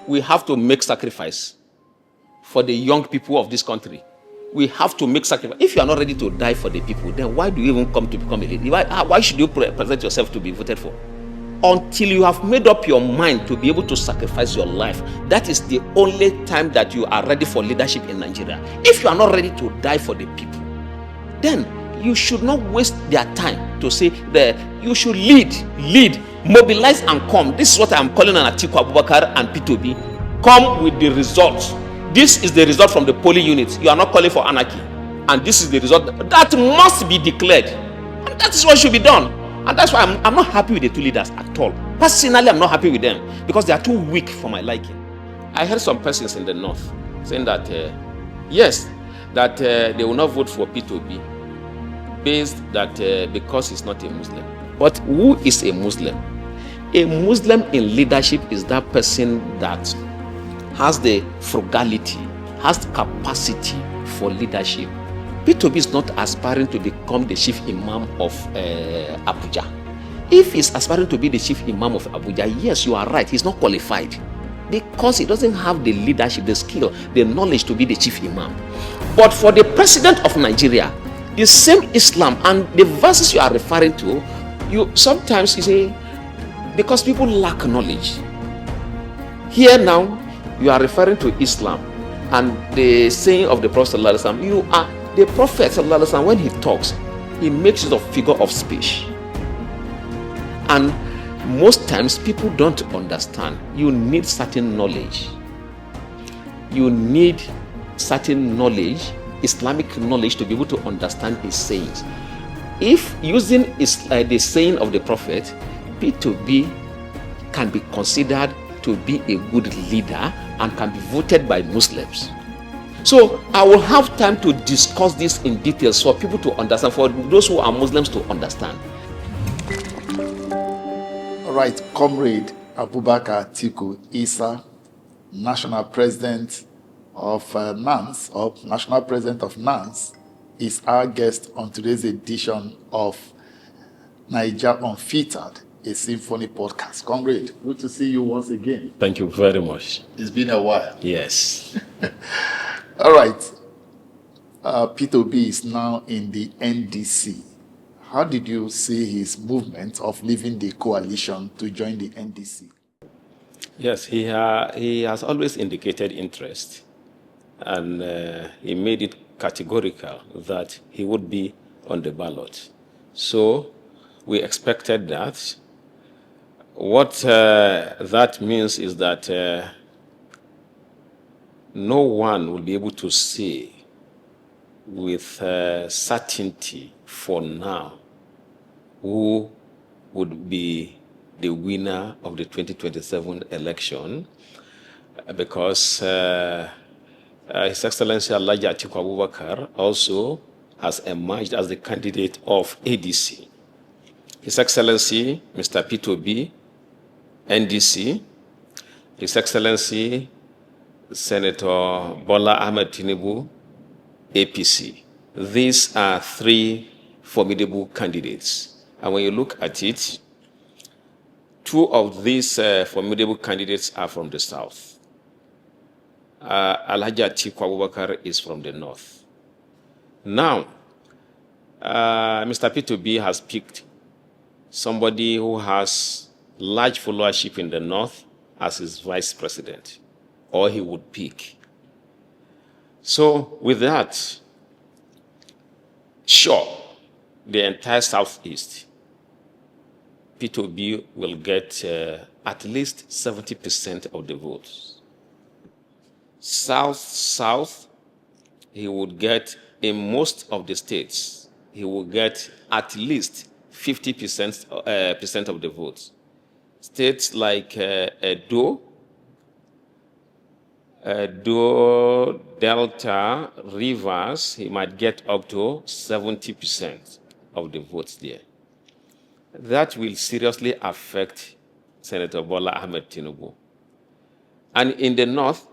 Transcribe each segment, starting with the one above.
we have to make sacrifice for the young people of this country. We have to make sacrifice. If you are not ready to die for the people, then why do you even come to become a leader? Why should you present yourself to be voted for? Until you have made up your mind to be able to sacrifice your life, that is the only time that you are ready for leadership in Nigeria. If you are not ready to die for the people, then you should not waste their time to say that you should lead, mobilize and come. This is what I'm calling on Atiku Abubakar and P2B. Come with the results. This is the result from the polling units. You are not calling for anarchy. And this is the result that must be declared. And that is what should be done. And that's why I'm not happy with the two leaders at all. Personally, I'm not happy with them because they are too weak for my liking. I heard some persons in the north saying that, yes, that they will not vote for P2B based that because he's not a Muslim. But who is a Muslim? A Muslim in leadership is that person that has the frugality, has the capacity for leadership. P2B is not aspiring to become the chief imam of Abuja. If he's aspiring to be the chief imam of Abuja, yes, you are right, he's not qualified because he doesn't have the leadership, the skill, the knowledge to be the chief imam. But for the president of Nigeria, the same Islam and the verses you are referring to, sometimes you say, because people lack knowledge. Here now, you are referring to Islam and the saying of the Prophet ﷺ, you are the Prophet ﷺ, when he talks, he makes use of figure of speech. And most times people don't understand. You need certain knowledge. You need certain knowledge, Islamic knowledge, to be able to understand his sayings. If using the saying of the Prophet, P2B can be considered to be a good leader and can be voted by Muslims. So I will have time to discuss this in details for people to understand, for those who are Muslims to understand. All right, Comrade Abubakar Atiku Isah, National President of NANS, or National President of NANS, is our guest on today's edition of Niger Unfiltered, a SYMFONI podcast. Comrade, good to see you once again. Thank you very much. It's been a while. Yes. All right. P2B is now in the NDC. How did you see his movement of leaving the coalition to join the NDC? Yes, he has always indicated interest, and he made it categorical that he would be on the ballot. So we expected that. What that means is that no one will be able to say with certainty for now who would be the winner of the 2027 election, because His Excellency Alhaji Atiku Abubakar also has emerged as the candidate of ADC. His Excellency Mr. P2B, NDC, His Excellency Senator Bola Ahmed Tinubu, APC. These are three formidable candidates. And when you look at it, two of these formidable candidates are from the south. Alhaji Atiku Abubakar is from the north. Now, Mr. P2B has picked somebody who has large followership in the north as his vice president, or he would pick. So with that, sure, the entire southeast, P2B will get at least 70% of the votes. South, he would get, in most of the states, he will get at least 50% of the votes. States like Edo, Delta, Rivers, he might get up to 70% of the votes there. That will seriously affect Senator Bola Ahmed Tinubu. And in the north,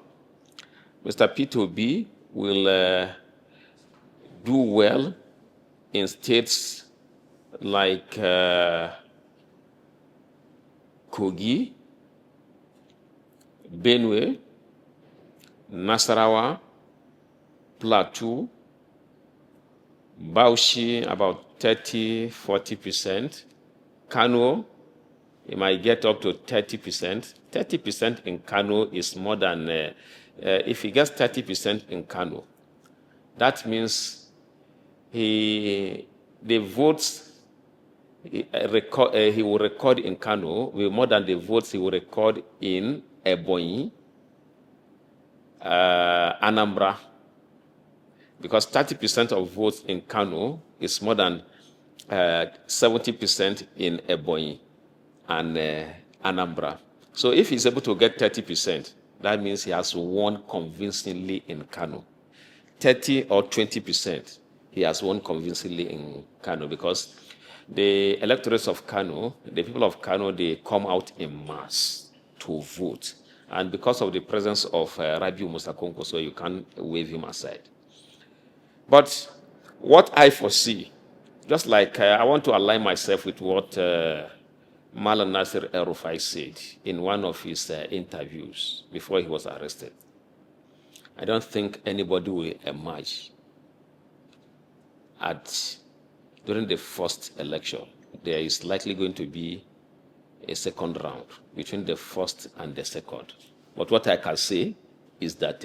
Mr. P2B will do well in states like Kogi, Benue, Nasarawa, Plateau, Bauchi, about 30-40%. Kano, it might get up to 30%. 30% in Kano is more than, if he gets 30% in Kano, that means the votes he will record in Kano will more than the votes he will record in Ebonyi, Anambra, because 30% of votes in Kano is more than 70% in Ebonyi and Anambra. So if he's able to get 30%, that means he has won convincingly in Kano. 30 or 20%, he has won convincingly in Kano, because the electorates of Kano, the people of Kano, they come out in mass to vote. And because of the presence of Rabiu Musa Kwankwaso, you can't wave him aside. But what I foresee, just like I want to align myself with what Malam Nasir El-Rufai said in one of his interviews before he was arrested. I don't think anybody will emerge during the first election. There is likely going to be a second round between the first and the second. But what I can say is that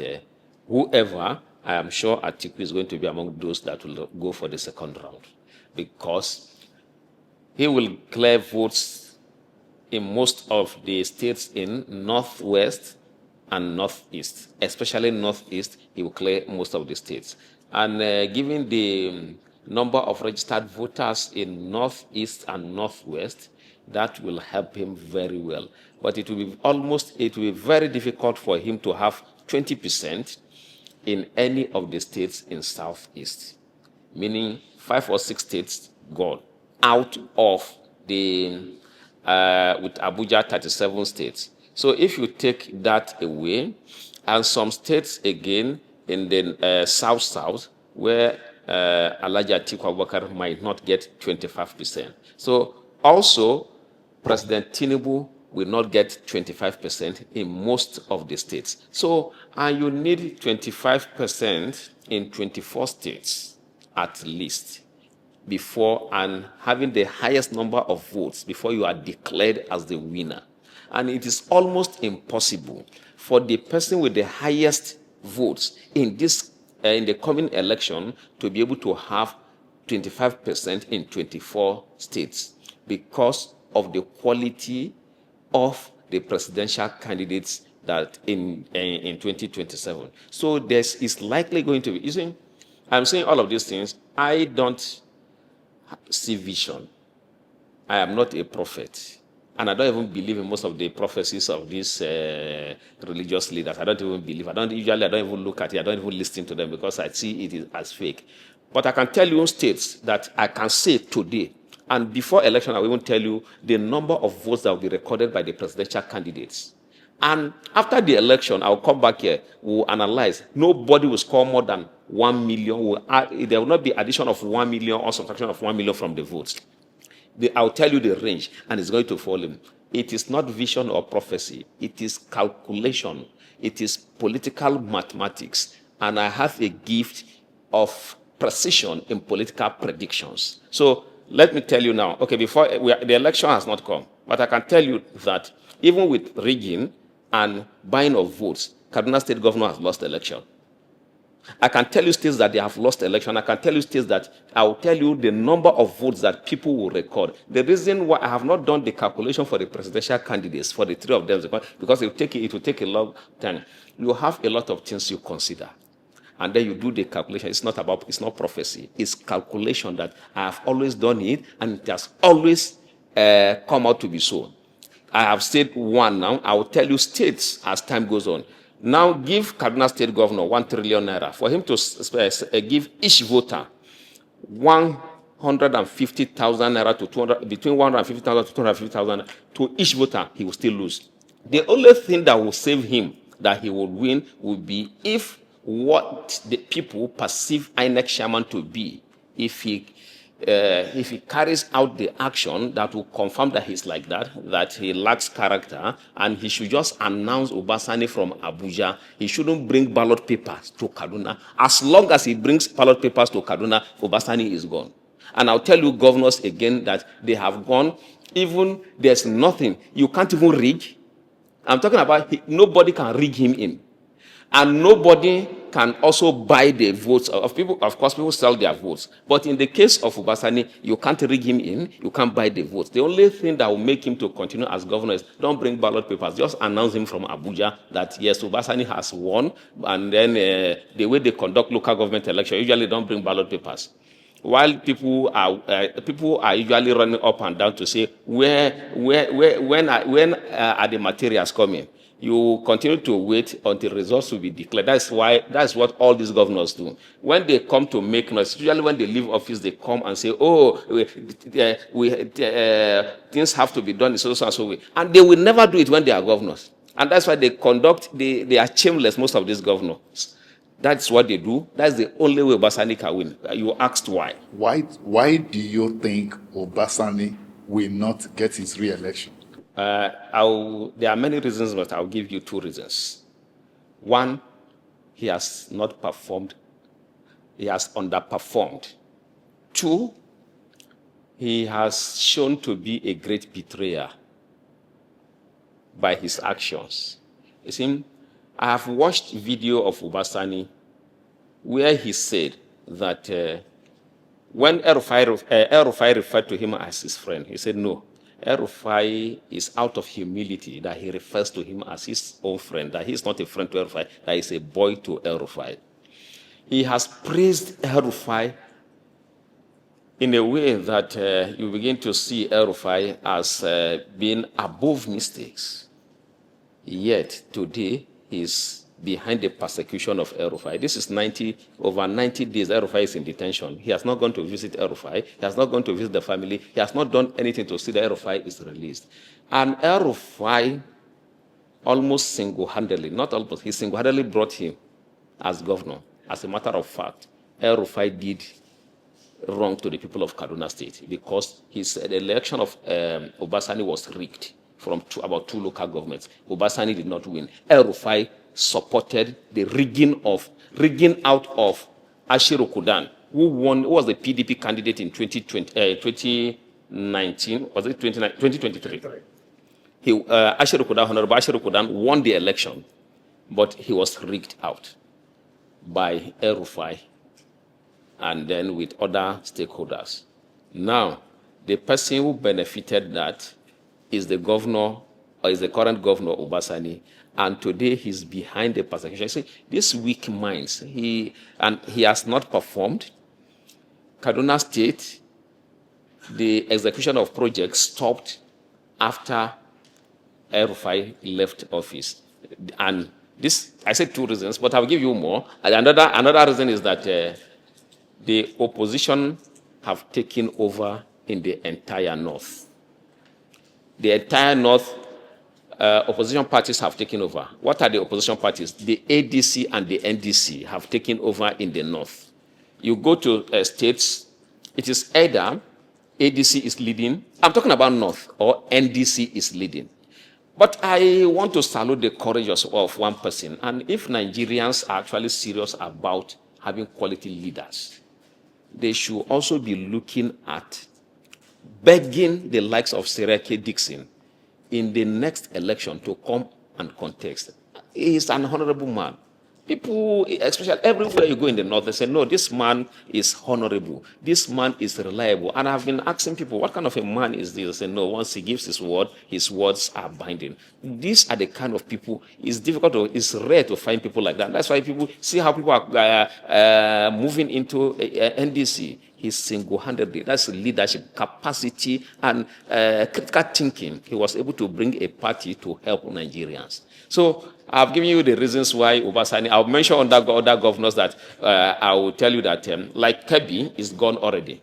whoever, I am sure Atiku is going to be among those that will go for the second round, because he will clear votes in most of the states in Northwest and Northeast. Especially Northeast, he will clear most of the states. And given the number of registered voters in Northeast and Northwest, that will help him very well. But it will be very difficult for him to have 20% in any of the states in Southeast, meaning 5 or 6 states gone out of the, with Abuja, 37 states. So if you take that away, and some states again in the South, where Alhaji Atiku Abubakar might not get 25%. So also, President Tinubu will not get 25% in most of the states. So, and you need 25% in 24 states at least before, and having the highest number of votes before you are declared as the winner. And it is almost impossible for the person with the highest votes in this in the coming election to be able to have 25% in 24 states, because of the quality of the presidential candidates that in 2027. So this is likely going to be, I'm saying all of these things, I don't see vision. I am not a prophet. And I don't even believe in most of the prophecies of these religious leaders. I don't even believe. I don't even look at it. I don't even listen to them, because I see it as fake. But I can tell you states that I can say today, and before election, I will even tell you the number of votes that will be recorded by the presidential candidates. And after the election, I'll come back here, we'll analyze. Nobody will score more than 1 million. There will not be addition of 1 million or subtraction of 1 million from the votes. I'll tell you the range, and it's going to fall in. It is not vision or prophecy. It is calculation. It is political mathematics. And I have a gift of precision in political predictions. So let me tell you now, okay, before the election has not come, but I can tell you that even with rigging and buying of votes, Kaduna State Governor has lost the election. I can tell you states that they have lost election. I can tell you states that I will tell you the number of votes that people will record. The reason why I have not done the calculation for the presidential candidates, for the 3 of them, because it will take a long time. You have a lot of things you consider. And then you do the calculation. It's not prophecy. It's calculation that I have always done it, and it has always come out to be so. I have said one now. I will tell you states as time goes on. Now give Kaduna State Governor 1 trillion naira for him to give each voter 150,000 naira to 200, between 150,000 to 250,000 to each voter, he will still lose. The only thing that will save him, that he will win, will be if what the people perceive INEC chairman to be, if he if he carries out the action that will confirm that he's like that he lacks character, and he should just announce Obasani from Abuja. He shouldn't bring ballot papers to Kaduna. As long as he brings ballot papers to Kaduna, Obasani is gone. And I'll tell you, governors, again, that they have gone. Even there's nothing. You can't even rig. I'm talking about nobody can rig him in. And nobody can also buy the votes of people. Of course, people sell their votes. But in the case of Obasani, you can't rig him in. You can't buy the votes. The only thing that will make him to continue as governor is don't bring ballot papers. Just announce him from Abuja that, yes, Obasani has won. And then the way they conduct local government elections, usually don't bring ballot papers. While people are usually running up and down to say, when are the materials coming? You continue to wait until results will be declared. That's what all these governors do. When they come to make noise, usually when they leave office, they come and say, oh, things have to be done in so and so way. And they will never do it when they are governors. And that's why they are shameless, most of these governors. That's what they do. That's the only way Obasani can win. You asked why. Why do you think Obasani will not get his re-election? There are many reasons, but I'll give you two reasons. One, he has not performed. He has underperformed. Two, he has shown to be a great betrayer by his actions. You see, I have watched video of Obasani where he said that when El-Rufai referred to him as his friend, he said, no, El-Rufai is out of humility that he refers to him as his own friend, that he's not a friend to El-Rufai, that he's a boy to El-Rufai. He has praised El-Rufai in a way that you begin to see El-Rufai as being above mistakes. Yet today, he's behind the persecution of El-Rufai. This is over 90 days El-Rufai is in detention. He has not gone to visit El-Rufai. He has not gone to visit the family. He has not done anything to see that El-Rufai is released. And El-Rufai almost single-handedly, not almost, he single-handedly brought him as governor. As a matter of fact, El-Rufai did wrong to the people of Kaduna State because the election of Obasani was rigged from about two local governments. Obasani did not win. El-Rufai supported the rigging out of Ashiru Kudan, who was the PDP candidate in 2019, was it 2023? Honorable Ashiru Kudan won the election, but he was rigged out by El-Rufai and then with other stakeholders. Now, the person who benefited that is the governor, or is the current governor, Obasani, and today he's behind the persecution. See, these weak minds, he has not performed. Kaduna State, the execution of projects stopped after El-Rufai left office. And this, I said two reasons, but I'll give you more. And another reason is that the opposition have taken over in the entire North. The entire North opposition parties have taken over. What are the opposition parties? The ADC and the NDC have taken over in the North. You go to states, it is either ADC is leading, I'm talking about North, or NDC is leading. But I want to salute the courage of one person. And if Nigerians are actually serious about having quality leaders, they should also be looking at begging the likes of Sereke Dixon in the next election to come and contest. He is an honorable man. People, especially everywhere you go in the North, they say, no, this man is honorable. This man is reliable. And I've been asking people, what kind of a man is this? They say, no, once he gives his word, his words are binding. These are the kind of people, it's rare to find people like that. That's why people see how people are moving into NDC. He's single-handedly, that's leadership, capacity, and critical thinking. He was able to bring a party to help Nigerians. So I've given you the reasons why Obasani, I'll mention other governors that I will tell you that, like Kebbi is gone already.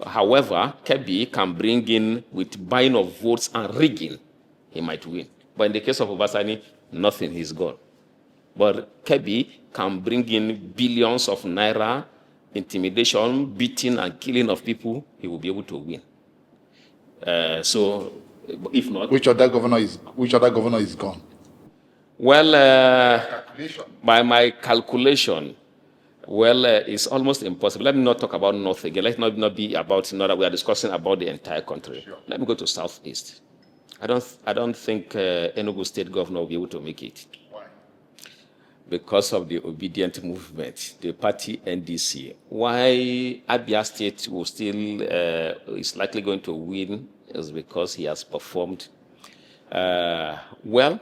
However, Kebbi can bring in, with buying of votes and rigging, he might win. But in the case of Obasani, nothing, he's gone. But Kebbi can bring in billions of naira intimidation, beating, and killing of people, he will be able to win. So, if not, Which other governor is gone? Well, by my calculation, well, it's almost impossible. Let me not talk about North again. Let it not be about, that we are discussing about the entire country. Sure. Let me go to Southeast. I don't think Enugu State Governor will be able to make it. Why? Because of the obedient movement, the party NDC. Why Abia State will still is likely going to win is because he has performed well.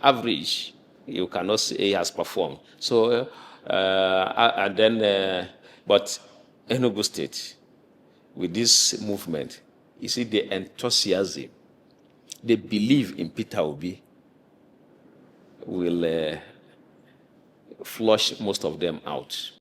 Average, you cannot say he has performed. So, and then, but Enugu State, with this movement, you see the enthusiasm, they believe in Peter Obi, will flush most of them out.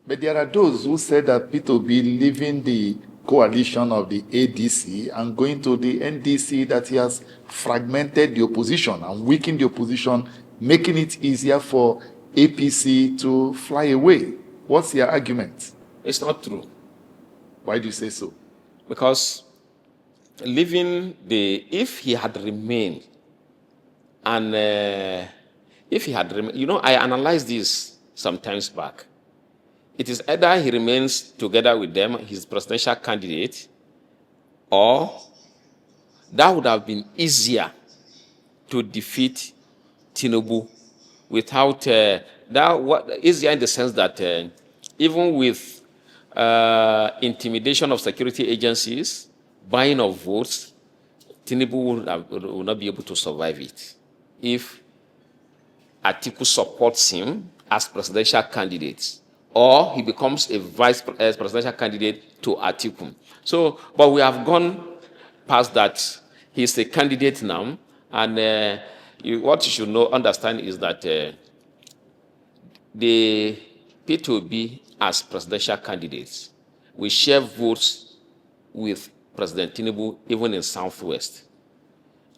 But there are those who said that P2B leaving the coalition of the ADC and going to the NDC, that he has fragmented the opposition and weakened the opposition, making it easier for APC to fly away. What's your argument? It's not true. Why do you say so? Because if he had remained, and if he had remained, I analyzed this some times back. It is either he remains together with them, his presidential candidate, or that would have been easier to defeat Tinubu without easier in the sense that even with intimidation of security agencies, buying of votes, Tinubu will not be able to survive it. If Atiku supports him as presidential candidate, or he becomes a vice presidential candidate to Atiku. So, but we have gone past that. He's a candidate now, and what you should understand is that the P2B as presidential candidates, we share votes with President Tinubu even in Southwest.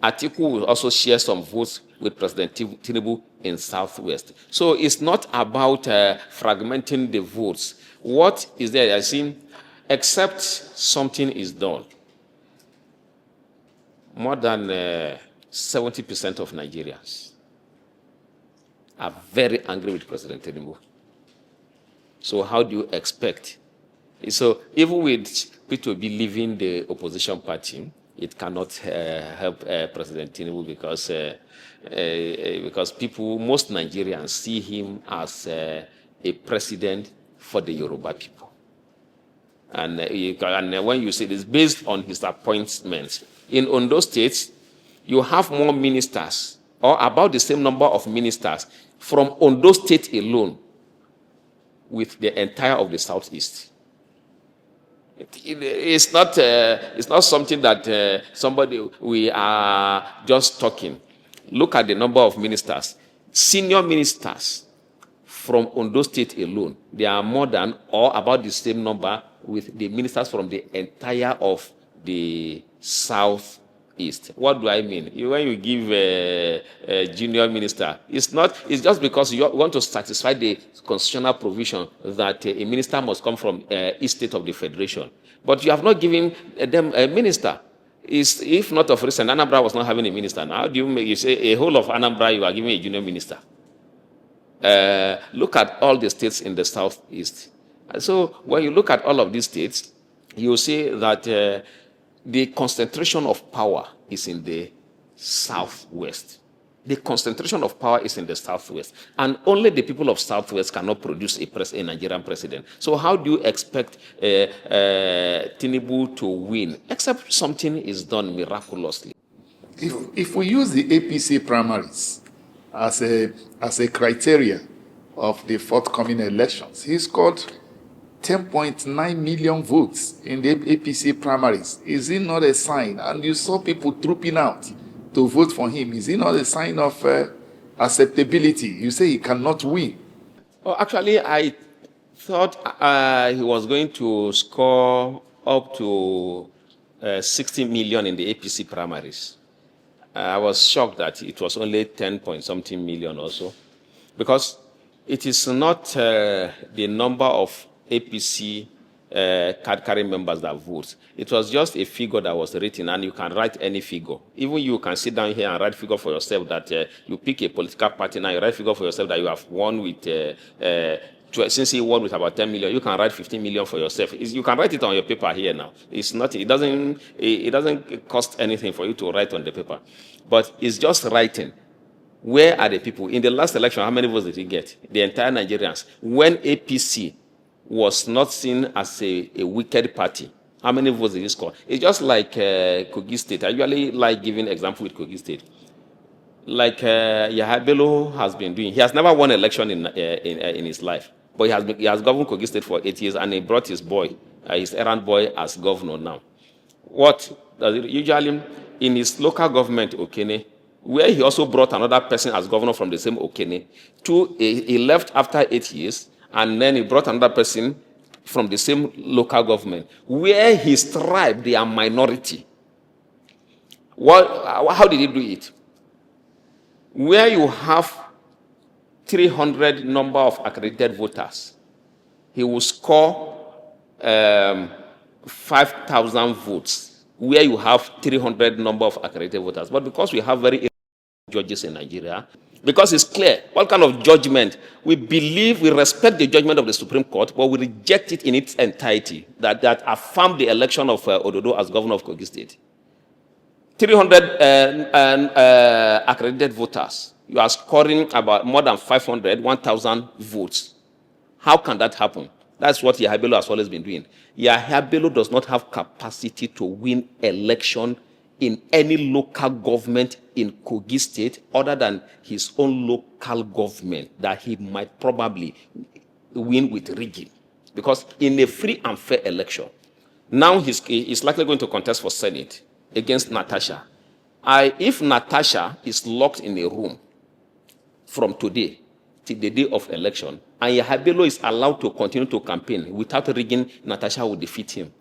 Atiku will also share some votes with President Tinubu in Southwest. So it's not about fragmenting the votes. What is there? I see, except something is done, more than 70% of Nigerians are very angry with President Tinubu. So how do you expect? So even with P2B leaving the opposition party, it cannot help President Tinubu because most Nigerians see him as a president for the Yoruba people. And when you say this, based on his appointments, in Ondo State, you have more ministers, or about the same number of ministers, from Ondo State alone with the entire of the Southeast. It's not something that we are just talking. Look at the number of ministers. Senior ministers from Ondo State alone, they are more than or about the same number with the ministers from the entire of the Southeast. What do I mean? When you give a junior minister, it's just because you want to satisfy the constitutional provision that a minister must come from each state of the federation. But you have not given them a minister. If not of recent, Anambra was not having a minister. Now, how do you say a whole of Anambra, you are giving a junior minister? Look at all the states in the Southeast. So when you look at all of these states, you see that the concentration of power is in the Southwest. The concentration of power is in the Southwest. And only the people of Southwest cannot produce a Nigerian president. So how do you expect Tinubu to win? Except something is done miraculously. If we use the APC primaries as a criteria of the forthcoming elections, he scored 10.9 million votes in the APC primaries. Is it not a sign? And you saw people trooping out to vote for him. Is it not a sign of acceptability? You say he cannot win. Oh, actually, I thought he was going to score up to 60 million in the APC primaries. I was shocked that it was only 10 point something million or so. Because It is not the number of APC card-carrying members that vote. It was just a figure that was written, and you can write any figure. Even you can sit down here and write figure for yourself that you pick a political party now, you write figure for yourself that you have won with, since you won with about 10 million, you can write 15 million for yourself. You can write it on your paper here now. It's not, it doesn't cost anything for you to write on the paper. But it's just writing. Where are the people? In the last election, how many votes did he get? The entire Nigerians. When APC was not seen as a wicked party, how many votes did he score? It's just like Kogi State. I usually like giving example with Kogi State. Like Yahya Bello has been doing. He has never won an election in his life. But he has governed Kogi State for 8 years, and he brought his boy, his errand boy, as governor now. What does it usually, in his local government, Okene, where he also brought another person as governor from the same Okene, he left after 8 years, and then he brought another person from the same local government, where his tribe, they are minority. How did he do it? Where you have 300 number of accredited voters, he will score 5,000 votes, where you have 300 number of accredited voters. But because we have very judges in Nigeria, because it's clear what kind of judgment we believe, we respect the judgment of the Supreme Court, but we reject it in its entirety, that affirmed the election of Ododo as governor of Kogi State. 300 accredited voters, you are scoring about more than 500, 1,000 votes. How can that happen? That's what Yahya Bello has always been doing. Yahya Bello does not have capacity to win election in any local government in Kogi State other than his own local government that he might probably win with rigging. Because in a free and fair election, now he's likely going to contest for Senate against Natasha. If Natasha is locked in a room from today till the day of election, and Yahya Bello is allowed to continue to campaign without rigging, Natasha will defeat him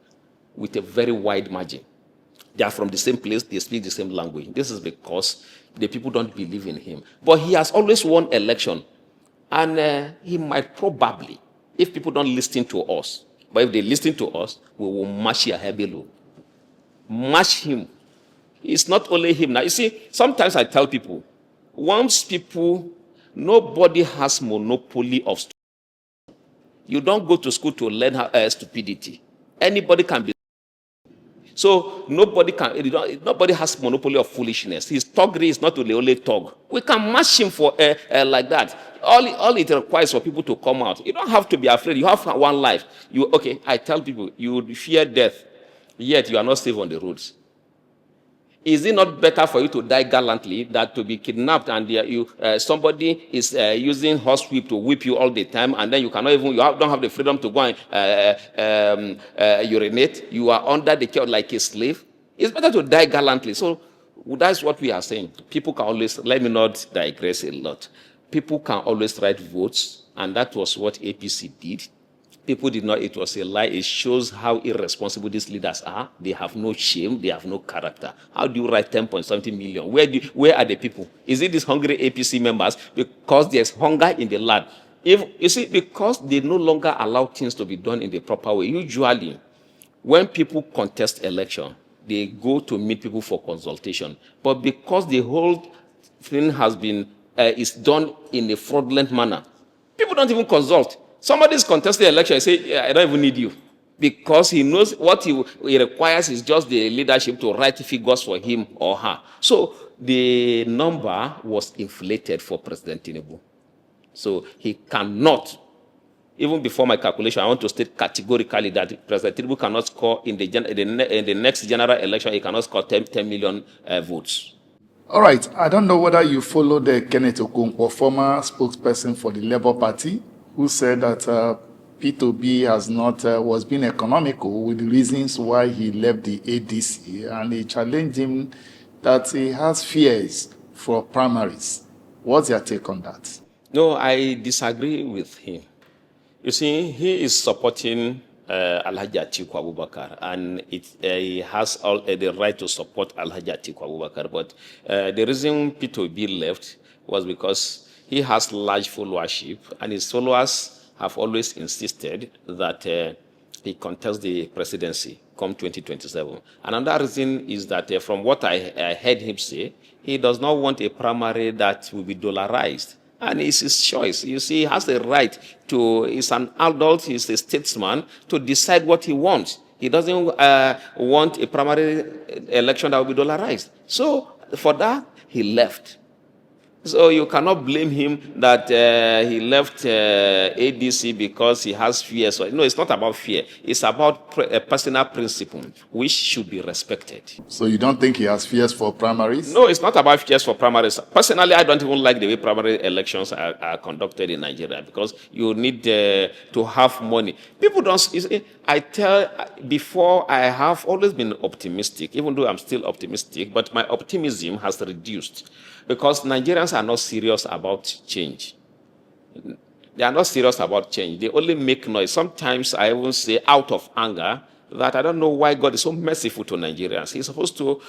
with a very wide margin. They are from the same place, they speak the same language. This is because the people don't believe in him. But he has always won election. And he might probably, if people don't listen to us, but if they listen to us, we will mash Yahya Bello. Mash him. It's not only him. Now, you see, sometimes I tell people, nobody has monopoly of stupidity. You don't go to school to learn stupidity. Anybody can be. So nobody has monopoly of foolishness. His thuggery is not the only thug. We can mash him for like that. All it requires for people to come out. You don't have to be afraid. You have one life. I tell people, you fear death, yet you are not safe on the roads. Is it not better for you to die gallantly than to be kidnapped and somebody is using horsewhip to whip you all the time, and then you don't have the freedom to go and urinate? You are under the care like a slave. It's better to die gallantly. So that's what we are saying. People can always, let me not digress a lot. People can always write votes, and that was what APC did. People did not, it was a lie. It shows how irresponsible these leaders are. They have no shame, they have no character. How do you write 10.something million? Where are the people? Is it these hungry APC members? Because there's hunger in the land. Because they no longer allow things to be done in the proper way. Usually, when people contest election, they go to meet people for consultation. But because the whole thing is done in a fraudulent manner, people don't even consult. Somebody's contesting the election and say, I don't even need you. Because he knows what he requires is just the leadership to write figures for him or her. So the number was inflated for President Tinubu. So he cannot, even before my calculation, I want to state categorically that President Tinubu cannot score in the next general election, he cannot score 10 million votes. All right. I don't know whether you followed Kenneth Okonkwo, former spokesperson for the Labour Party, who said that P2B was being economical with the reasons why he left the ADC, and he challenged him that he has fears for primaries. What's your take on that? No, I disagree with him. You see, he is supporting Alhaji Atiku Abubakar, and he has the right to support Alhaji Atiku Abubakar. But the reason P2B left was because He has large followership, and his followers have always insisted that he contest the presidency come 2027. Another reason is that from what I heard him say, he does not want a primary that will be dollarized. And it's his choice. You see, he has the right to, he's an adult, he's a statesman, to decide what he wants. He doesn't want a primary election that will be dollarized. So for that, he left. So you cannot blame him that he left ADC because he has fear. So, no, it's not about fear. It's about a personal principle which should be respected. So you don't think he has fears for primaries? No, it's not about fears for primaries. Personally, I don't even like the way primary elections are conducted in Nigeria because you need to have money. People don't, you see, before I have always been optimistic, even though I'm still optimistic, but my optimism has reduced. Because Nigerians are not serious about change. They are not serious about change. They only make noise. Sometimes I even say out of anger that I don't know why God is so merciful to Nigerians. He's supposed to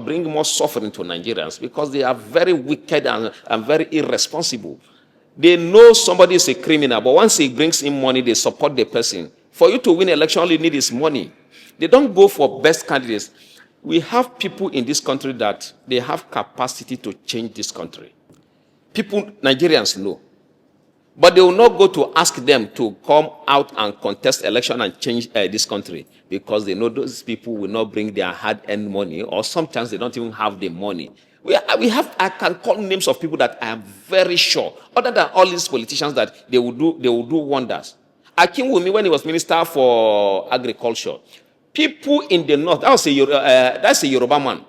bring more suffering to Nigerians because they are very wicked and very irresponsible. They know somebody is a criminal, but once he brings in money, they support the person. For you to win election, all you need is money. They don't go for best candidates. We have people in this country that they have capacity to change this country. People, Nigerians know. But they will not go to ask them to come out and contest election and change this country because they know those people will not bring their hard-earned money, or sometimes they don't even have the money. I can call names of people that I am very sure, other than all these politicians, that they will do wonders. Akin Wumi, when he was Minister for Agriculture, people in the north, that's a Yoruba man.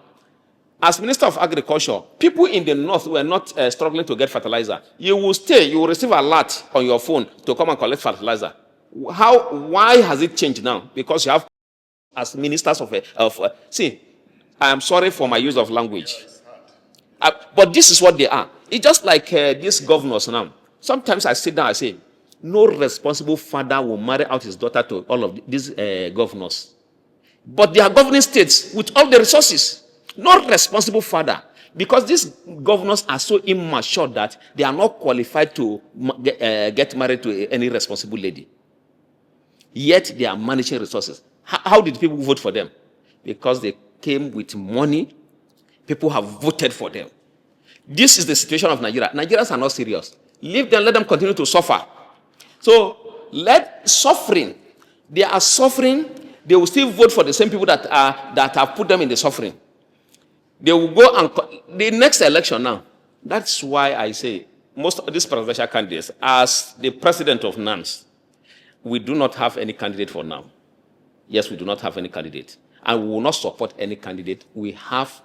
As Minister of Agriculture, people in the north were not struggling to get fertilizer. You will receive a alert on your phone to come and collect fertilizer. Why has it changed now? Because you have, as ministers see, I am sorry for my use of language. But this is what they are. It's just like these governors now. Sometimes I sit down and say, no responsible father will marry out his daughter to all of these governors. But they are governing states with all the resources. No responsible father. Because these governors are so immature that they are not qualified to get married to any responsible lady. Yet they are managing resources. How did people vote for them? Because they came with money. People have voted for them. This is the situation of Nigeria. Nigerians are not serious. Leave them, let them continue to suffer. So, suffering. They are suffering. They will still vote for the same people that have put them in the suffering. They will go and the next election now. That's why I say most of these presidential candidates, as the president of NANS, we do not have any candidate for now. Yes, we do not have any candidate. And we will not support any candidate. We have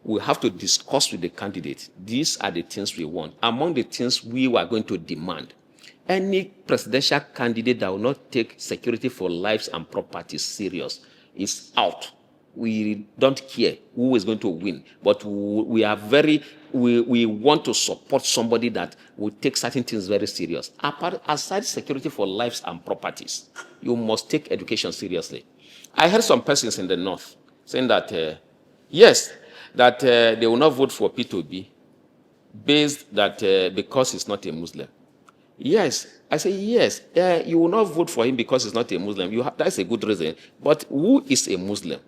to discuss with the candidate. These are the things we want. Among the things we are going to demand, any presidential candidate that will not take security for lives and properties serious is out. We don't care who is going to win, but we want to support somebody that will take certain things very serious. Aside security for lives and properties, you must take education seriously. I heard some persons in the north saying that, yes, that they will not vote for P2B based that because he's not a Muslim. Yes, I say yes. You will not vote for him because he's not a Muslim. That's a good reason. But who is a Muslim?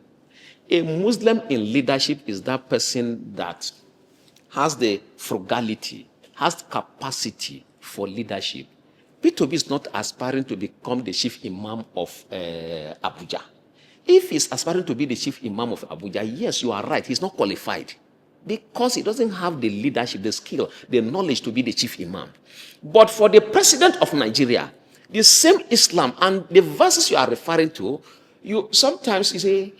A Muslim in leadership is that person that has the frugality, has capacity for leadership. P2B is not aspiring to become the chief imam of Abuja. If he's aspiring to be the chief imam of Abuja, yes, you are right. He's not qualified because he doesn't have the leadership, the skill, the knowledge to be the chief imam. But for the president of Nigeria, the same Islam and the verses you are referring to, sometimes you say,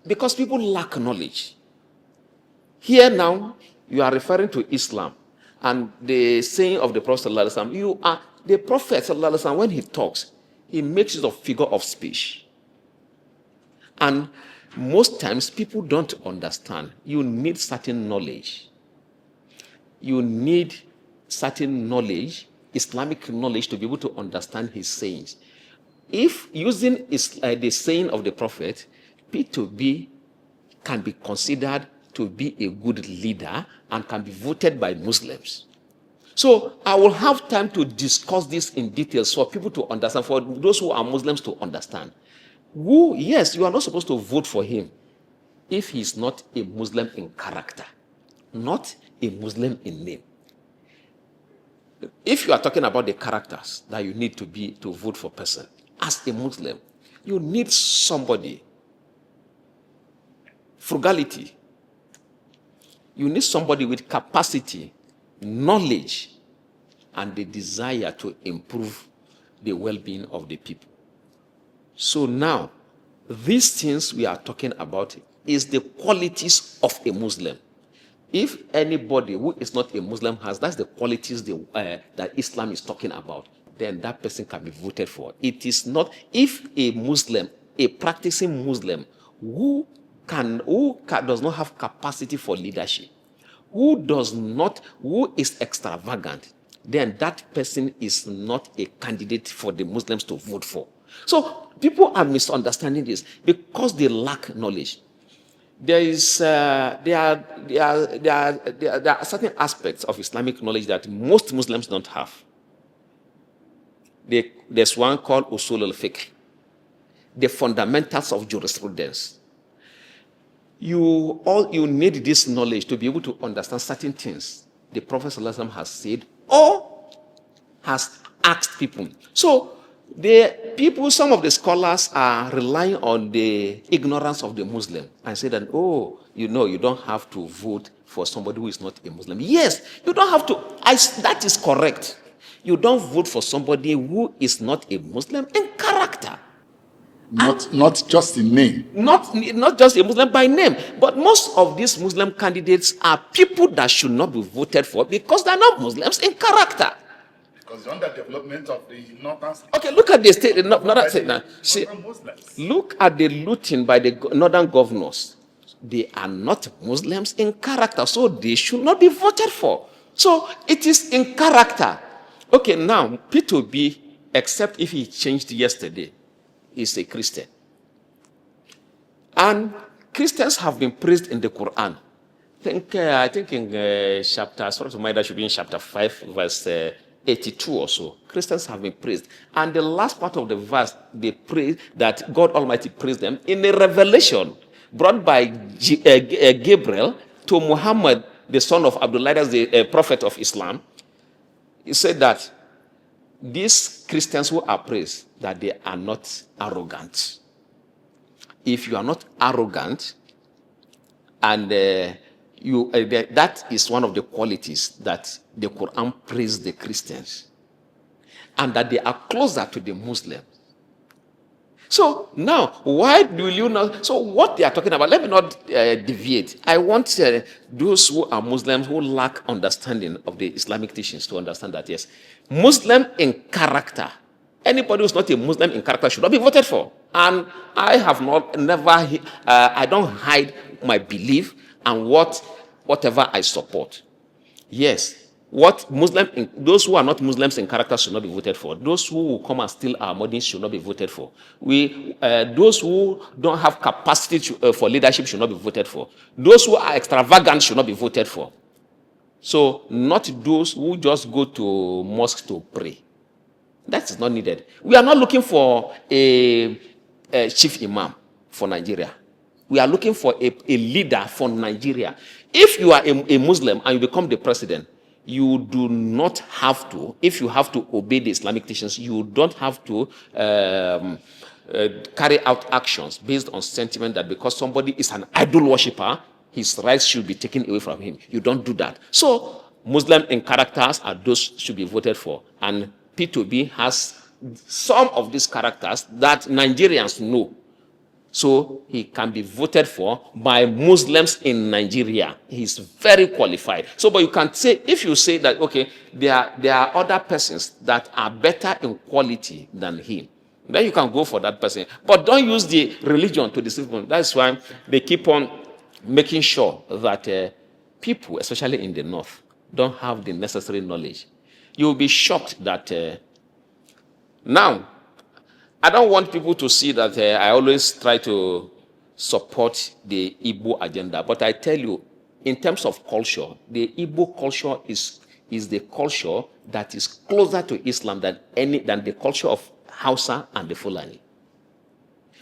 because people lack knowledge. Here now, you are referring to Islam and the saying of the Prophet ﷺ. The Prophet ﷺ, when he talks, he makes use of figure of speech. And most times people don't understand. You need certain knowledge. You need certain knowledge, Islamic knowledge, to be able to understand his sayings. If using the saying of the Prophet, P2B can be considered to be a good leader and can be voted by Muslims. So I will have time to discuss this in details for people to understand, for those who are Muslims to understand. Yes, you are not supposed to vote for him if he is not a Muslim in character, not a Muslim in name. If you are talking about the characters that you need to vote for person, as a Muslim, you need somebody. Frugality. You need somebody with capacity, knowledge, and the desire to improve the well-being of the people. So now, these things we are talking about is the qualities of a Muslim. If anybody who is not a Muslim has, that's the qualities that Islam is talking about, then that person can be voted for. It is not, if a Muslim, a practicing Muslim, who does not have capacity for leadership, who is extravagant, then that person is not a candidate for the Muslims to vote for. So people are misunderstanding this because they lack knowledge. There are certain aspects of Islamic knowledge that most Muslims don't have. There's one called Usul al-Fiqh, the fundamentals of jurisprudence. You need this knowledge to be able to understand certain things the Prophet ﷺ has said or has asked people. So some of the scholars are relying on the ignorance of the Muslim and say that, you don't have to vote for somebody who is not a Muslim. Yes, you don't have to. That is correct. You don't vote for somebody who is not a Muslim in character. Not just in name. Not just a Muslim by name. But most of these Muslim candidates are people that should not be voted for because they are not Muslims in character. Because the underdevelopment of the northern state. Okay, look at the state. Northern state now. See, look at the looting by the northern governors. They are not Muslims in character, so they should not be voted for. So it is in character. Okay, now P2B, except if he changed yesterday, is a Christian. And Christians have been praised in the Quran. I think in chapter, Surah Al-Ma'idah should be in chapter 5, verse 82 or so. Christians have been praised. And the last part of the verse, they praise that God Almighty praised them in a revelation brought by Gabriel to Muhammad, the son of Abdullah, the prophet of Islam. He said that these Christians who are praised, that they are not arrogant. If you are not arrogant, and that is one of the qualities that the Quran praised the Christians, and that they are closer to the Muslims. So now, why will you not? So what they are talking about, let me not deviate. I want those who are Muslims who lack understanding of the Islamic teachings to understand that, yes, Muslim in character, anybody who's not a Muslim in character should not be voted for. And I don't hide my belief and whatever I support. Yes, those who are not Muslims in character should not be voted for. Those who will come and steal our money should not be voted for. Those who don't have capacity for leadership should not be voted for. Those who are extravagant should not be voted for. So not those who just go to mosque to pray. That is not needed. We are not looking for a chief imam for Nigeria. We are looking for a leader for Nigeria. If you are a Muslim and you become the president, you do not have to, if you have to obey the Islamic teachings, you don't have to carry out actions based on sentiment that because somebody is an idol worshipper, his rights should be taken away from him. You don't do that. So Muslim in characters are those should be voted for. And P2B has some of these characters that Nigerians know. So he can be voted for by Muslims in Nigeria. He's very qualified. So, but you can say, if you say that, okay, there are other persons that are better in quality than him, then you can go for that person. But don't use the religion to deceive them. That's why they keep on making sure that people, especially in the north, don't have the necessary knowledge. You'll be shocked that now, I don't want people to see that I always try to support the Igbo agenda. But I tell you, in terms of culture, the Igbo culture is is the culture that is closer to Islam than the culture of Hausa and the Fulani.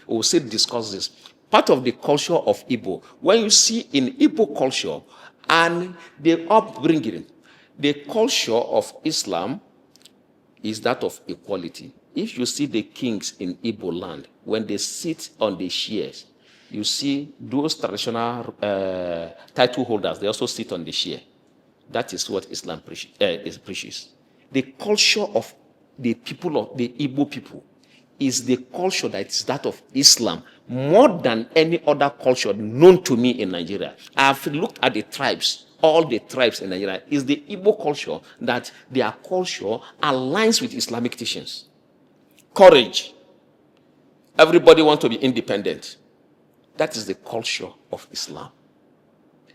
We'll still discuss this. Part of the culture of Igbo, when you see in Igbo culture and the upbringing, the culture of Islam is that of equality. If you see the kings in Igbo land, when they sit on the chairs, you see those traditional title holders, they also sit on the chair. That is what Islam preaches. The culture of the people of the Igbo people is the culture that is that of Islam more than any other culture known to me in Nigeria. I've looked at the tribes, all the tribes in Nigeria. Is the Igbo culture that their culture aligns with Islamic teachings. Courage. Everybody wants to be independent. That is the culture of Islam.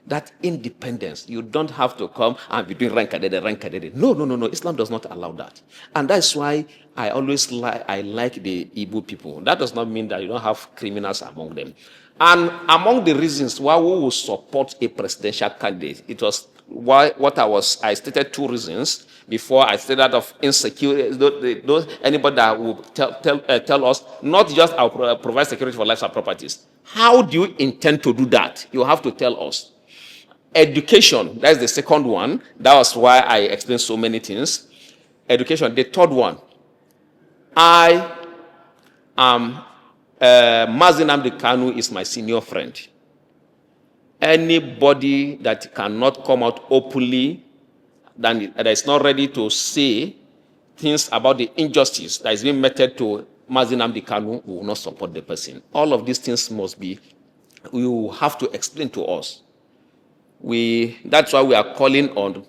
That independence, you don't have to come and be doing rankadede. No. Islam does not allow that. And that's why I always like the Igbo people. That does not mean that you don't have criminals among them. And among the reasons why we will support a presidential candidate, it was I stated two reasons before. I stated that of insecurity. Anybody that will tell us, not just I'll provide security for lives and properties. How do you intend to do that? You have to tell us. Education, that's the second one. That was why I explained so many things. Education, the third one. I am Mazi Nnamdi Kanu is my senior friend. Anybody that cannot come out openly, that is not ready to say things about the injustice that is being meted to Mazi Nnamdi Kanu, will not support the person. All of these things must be, you have to explain to us. That's why we are calling on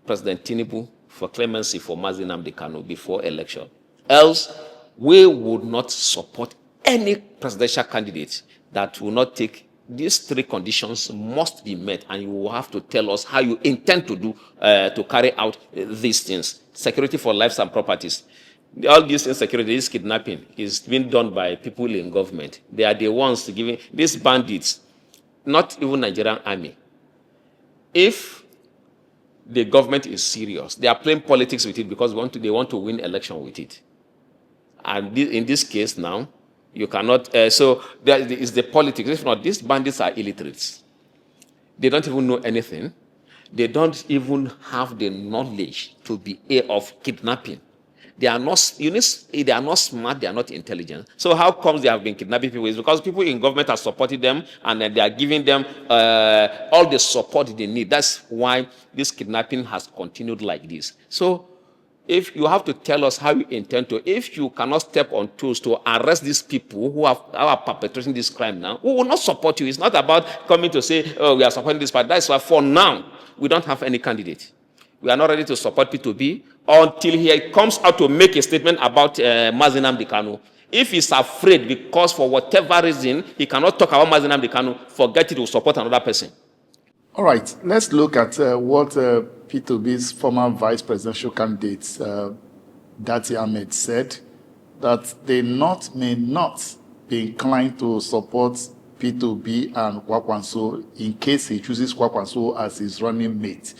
President Tinubu for clemency for Mazi Nnamdi Kanu before election. Else, we would not support any presidential candidate that will not take these three conditions must be met, and you will have to tell us how you intend to do to carry out these things. Security for lives and properties. All this insecurity, this kidnapping is being done by people in government. They are the ones giving these bandits, not even Nigerian army. If the government is serious, they are playing politics with it because they want to win election with it. And in this case now, you cannot, so there is the politics. If not, these bandits are illiterates. They don't even know anything. They don't even have the knowledge to be of kidnapping. They are not, they are not smart, they are not intelligent. So how comes they have been kidnapping people? It's because people in government are supporting them, and then they are giving them all the support they need. That's why this kidnapping has continued like this. So if you have to tell us how you intend to, if you cannot step on toes to arrest these people who are perpetrating this crime now, we will not support you. It's not about coming to say, oh, we are supporting this party. That's why for now, we don't have any candidate. We are not ready to support P2B until he comes out to make a statement about Mazi Nnamdi Kanu. If he's afraid because for whatever reason he cannot talk about Mazi Nnamdi Kanu, forget it, will support another person. All right, let's look at what P2B's former vice presidential candidate, Dati Ahmed, said, that they may not be inclined to support P2B and Kwankwaso in case he chooses Kwankwaso as his running mate.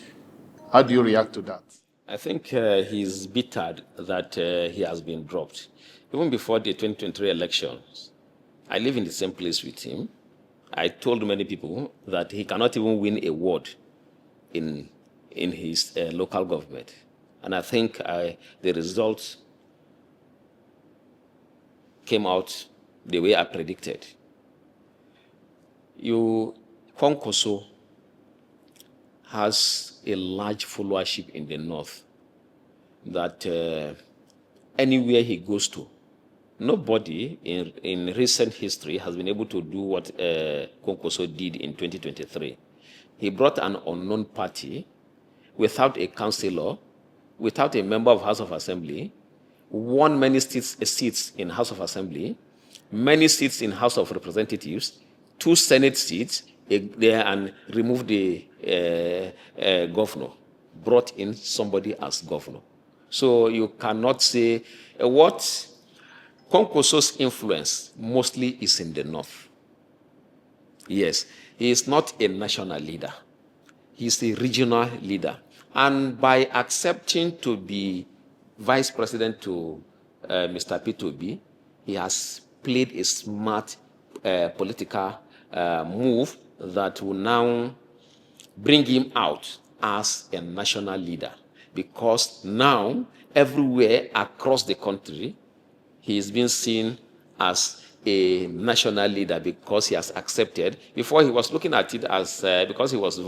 How do you react to that? I think he's bittered that he has been dropped. Even before the 2023 elections, I live in the same place with him. I told many people that he cannot even win a ward in his local government. And I think the results came out the way I predicted. Kwankwaso has a large followership in the north that anywhere he goes to, nobody in recent history has been able to do what Kwankwaso did in 2023. He brought an unknown party without a councillor, without a member of House of Assembly, won many seats in House of Assembly, many seats in House of Representatives, 2 Senate seats, and removed the governor, brought in somebody as governor. So you cannot say what Kwankwaso's influence mostly is in the north. Yes, he is not a national leader. He is a regional leader. And by accepting to be vice president to Mr. P2B, he has played a smart political move that will now bring him out as a national leader. Because now, everywhere across the country, he is being seen as a national leader because he has accepted. Before he was looking at it as, because he was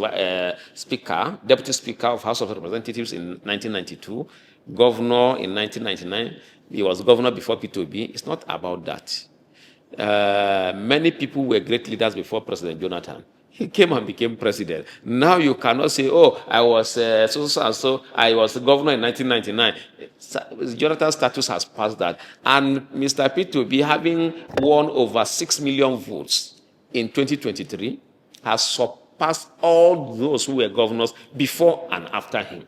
deputy speaker of House of Representatives in 1992, governor in 1999, he was governor before P2B. It's not about that. Many people were great leaders before President Jonathan. He came and became president. Now you cannot say, oh, I was so I was the governor in 1999. Jonathan's status has passed that. And Mr. P2B, having won over 6 million votes in 2023, has surpassed all those who were governors before and after him.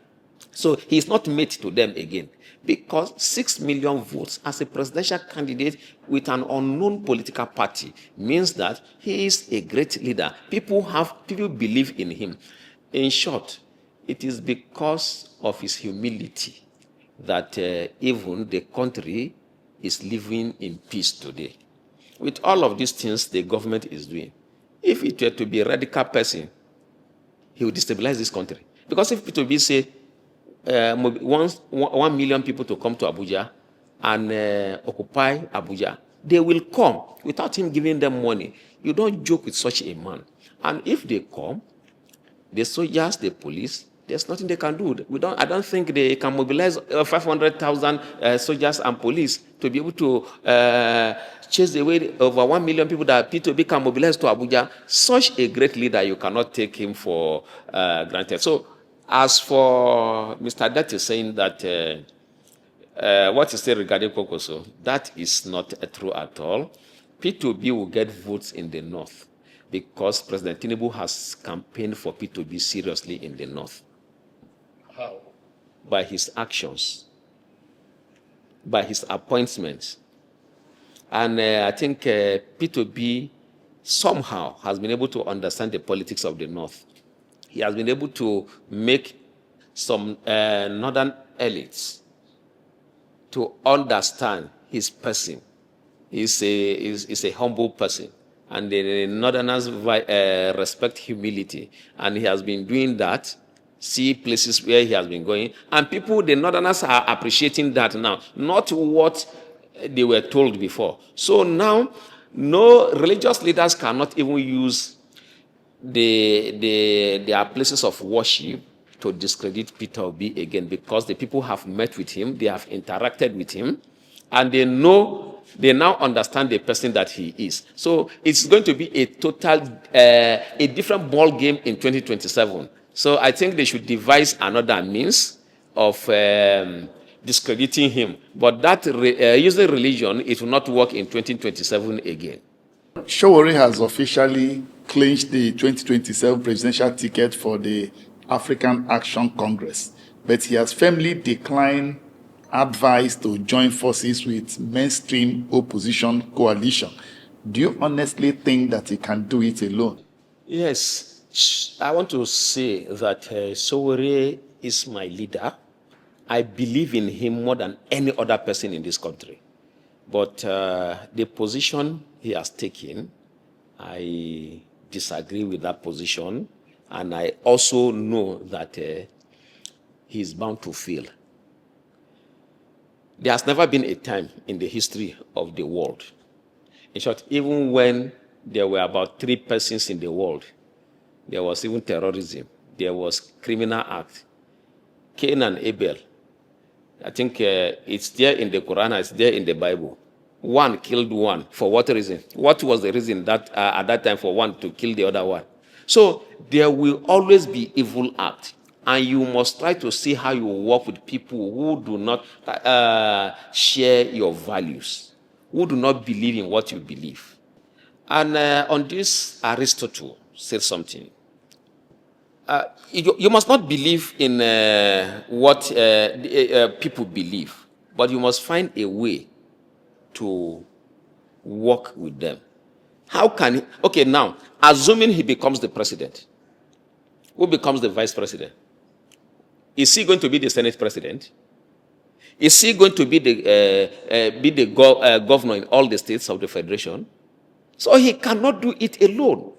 So he's not mate to them again, because 6 million votes as a presidential candidate with an unknown political party means that he is a great leader. People believe in him. In short, it is because of his humility that even the country is living in peace today. With all of these things the government is doing, if it were to be a radical person, he would destabilize this country. Because if P2B say, 1 million people to come to Abuja and occupy Abuja, they will come without him giving them money. You don't joke with such a man. And if they come, the soldiers, the police, there's nothing they can do. I don't think they can mobilize 500,000 soldiers and police to be able to chase away over 1 million people that P2B can mobilize to Abuja. Such a great leader, you cannot take him for granted. So, as for Mr. Dat is saying that what he said regarding Kwankwaso, that is not true at all. P2B will get votes in the north because President Tinubu has campaigned for P2B seriously in the north. How? By his actions, by his appointments. And I think P2B somehow has been able to understand the politics of the north. He has been able to make some northern elites to understand his person. He's a humble person. And the northerners respect humility. And he has been doing that, see places where he has been going. And the northerners are appreciating that now, not what they were told before. So now, no religious leaders cannot even use their places of worship to discredit P2B again, because the people have met with him, they have interacted with him, and they now understand the person that he is. So it's going to be a different ball game in 2027. So I think they should devise another means of discrediting him. But that using religion, it will not work in 2027 again. Sowore has officially clinched the 2027 presidential ticket for the African Action Congress, but he has firmly declined advice to join forces with mainstream opposition coalition. Do you honestly think that he can do it alone? Yes, I want to say that Sowore is my leader. I believe in him more than any other person in this country. But the position he has taken, I disagree with that position. And I also know that he is bound to fail. There has never been a time in the history of the world. In short, even when there were about 3 persons in the world, there was even terrorism, there was criminal act. Cain and Abel, I think it's there in the Quran, it's there in the Bible. One killed one. For what reason? What was the reason that at that time for one to kill the other one? So there will always be evil act. And you must try to see how you work with people who do not share your values, who do not believe in what you believe. And on this, Aristotle said something. You must not believe in what people believe, but you must find a way to work with them. How can he? Okay, now, assuming he becomes the president, who becomes the vice president? Is he going to be the Senate president? Is he going to be the governor in all the states of the federation? So he cannot do it alone.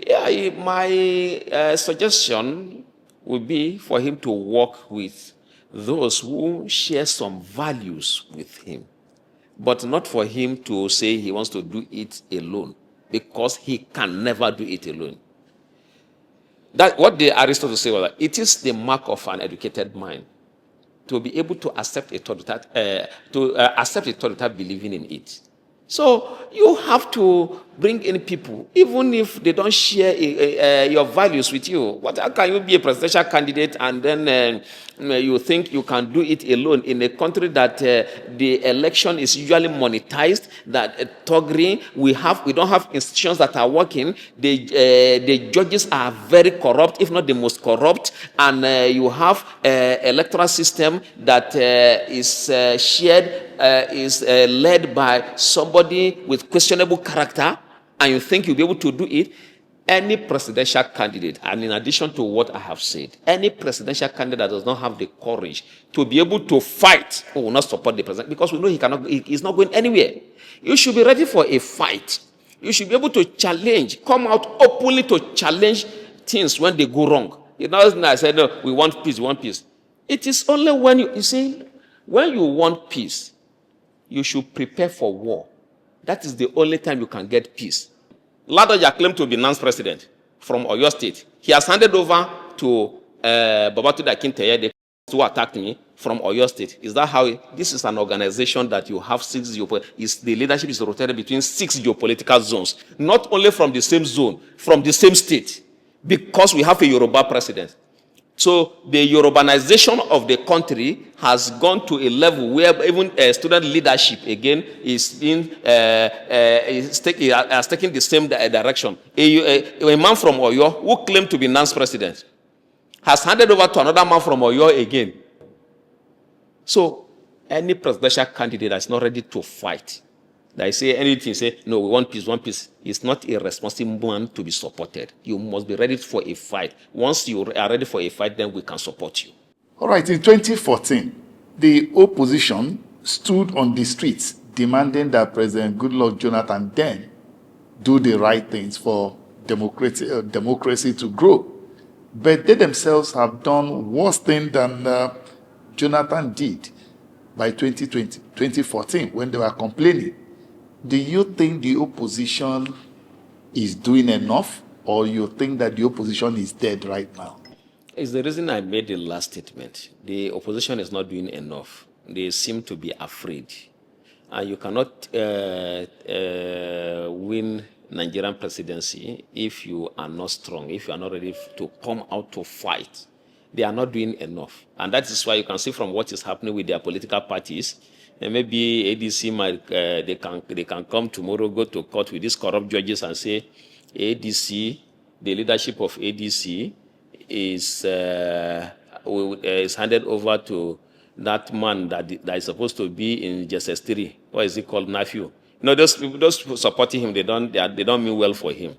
Yeah, my suggestion would be for him to work with those who share some values with him, but not for him to say he wants to do it alone, because he can never do it alone. That what the Aristotle say was that it is the mark of an educated mind to be able to accept a thought without believing in it. So you have to bring in people, even if they don't share your values with you. How can you be a presidential candidate and then you think you can do it alone in a country that the election is usually monetized, that thuggery, we don't have institutions that are working, the judges are very corrupt, if not the most corrupt, and you have electoral system that is shared, is led by somebody with questionable character, and you think you'll be able to do it. Any presidential candidate, and in addition to what I have said, any presidential candidate that does not have the courage to be able to fight will not support the president, because we know he's not going anywhere. You should be ready for a fight. You should be able to challenge, come out openly to challenge things when they go wrong. You know, I said, no, we want peace, we want peace. It is only when you see, when you want peace, you should prepare for war. That is the only time you can get peace. Ladoja claimed to be NANS president from Oyo State. He has handed over to Babatude Akinteye, who attacked me, from Oyo State. Is that how this is an organization that you have the leadership is rotated between 6 geopolitical zones, not only from the same zone, from the same state, because we have a Yoruba president. So the Yorubanization of the country has gone to a level where even student leadership again is taking the same direction. A man from Oyo who claimed to be NANS president has handed over to another man from Oyo again. So any presidential candidate that's not ready to fight, that say anything, say, no, we want peace, is not a responsible man to be supported. You must be ready for a fight. Once you are ready for a fight, then we can support you. All right, in 2014, the opposition stood on the streets demanding that President Goodluck Jonathan then do the right things for democracy to grow. But they themselves have done worse things than Jonathan did by 2014, when they were complaining. Do you think the opposition is doing enough, or you think that the opposition is dead right now? It's the reason I made the last statement. The opposition is not doing enough. They seem to be afraid. And you cannot win Nigerian presidency if you are not strong, if you are not ready to come out to fight. They are not doing enough. And that is why you can see from what is happening with their political parties, and maybe ADC might, they can come tomorrow, go to court with these corrupt judges and say, ADC, the leadership of ADC is handed over to that man that is supposed to be in JSS 3. What is it called? Nephew. You know, those supporting him, they don't mean well for him.